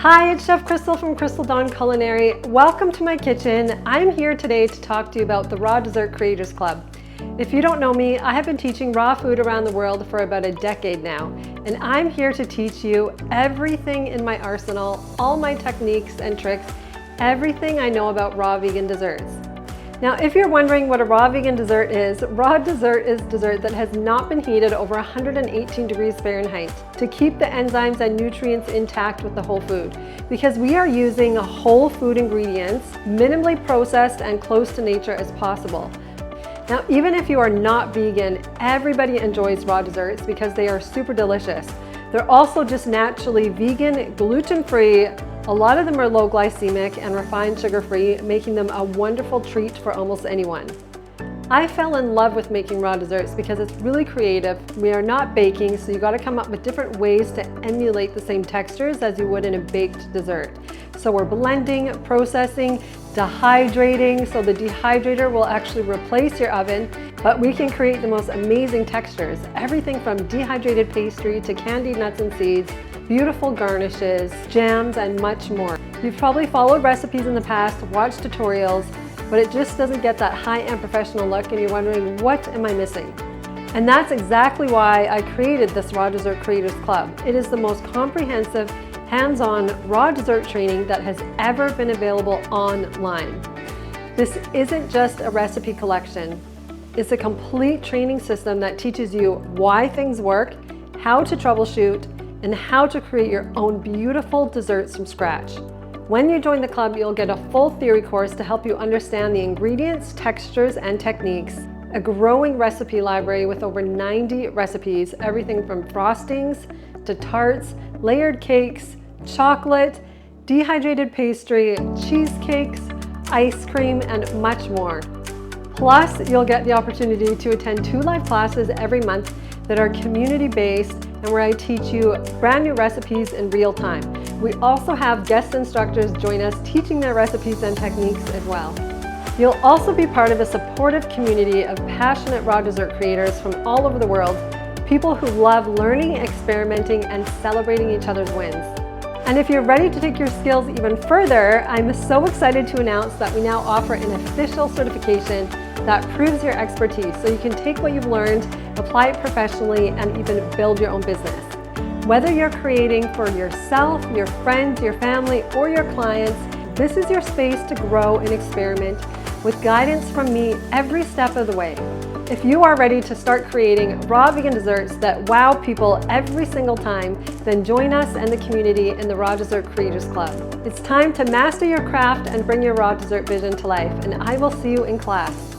Hi, it's Chef Crystal from Crystal Dawn Culinary. Welcome to my kitchen. I'm here today to talk to you about the Raw Dessert Creators Club. If you don't know me, I have been teaching raw food around the world for about a decade now, and I'm here to teach you everything in my arsenal, all my techniques and tricks, everything I know about raw vegan desserts. Now, if you're wondering what a raw vegan dessert is dessert that has not been heated over 118 degrees Fahrenheit to keep the enzymes and nutrients intact with the whole food. Because we are using whole food ingredients, minimally processed and close to nature as possible. Now, even if you are not vegan, everybody enjoys raw desserts because they are super delicious. They're also just naturally vegan, gluten-free. A lot of them are low glycemic and refined sugar-free, making them a wonderful treat for almost anyone. I fell in love with making raw desserts because it's really creative. We are not baking, so you got to come up with different ways to emulate the same textures as you would in a baked dessert. So we're blending, processing, dehydrating, so the dehydrator will actually replace your oven, but we can create the most amazing textures. Everything from dehydrated pastry to candied nuts and seeds, beautiful garnishes, jams, and much more. You've probably followed recipes in the past, watched tutorials, but it just doesn't get that high-end professional look and you're wondering, what am I missing? And that's exactly why I created this Raw Dessert Creators Club. It is the most comprehensive, hands-on raw dessert training that has ever been available online. This isn't just a recipe collection. It's a complete training system that teaches you why things work, how to troubleshoot, and how to create your own beautiful desserts from scratch. When you join the club, you'll get a full theory course to help you understand the ingredients, textures, and techniques, a growing recipe library with over 90 recipes, everything from frostings to tarts, layered cakes, chocolate, dehydrated pastry, cheesecakes, ice cream, and much more. Plus, you'll get the opportunity to attend 2 live classes every month that are community-based and where I teach you brand new recipes in real time. We also have guest instructors join us teaching their recipes and techniques as well. You'll also be part of a supportive community of passionate raw dessert creators from all over the world, people who love learning, experimenting, and celebrating each other's wins. And if you're ready to take your skills even further, I'm so excited to announce that we now offer an official certification that proves your expertise, so you can take what you've learned, apply it professionally, and even build your own business. Whether you're creating for yourself, your friends, your family, or your clients, this is your space to grow and experiment with guidance from me every step of the way. If you are ready to start creating raw vegan desserts that wow people every single time, then join us and the community in the Raw Dessert Creators Club. It's time to master your craft and bring your raw dessert vision to life, and I will see you in class.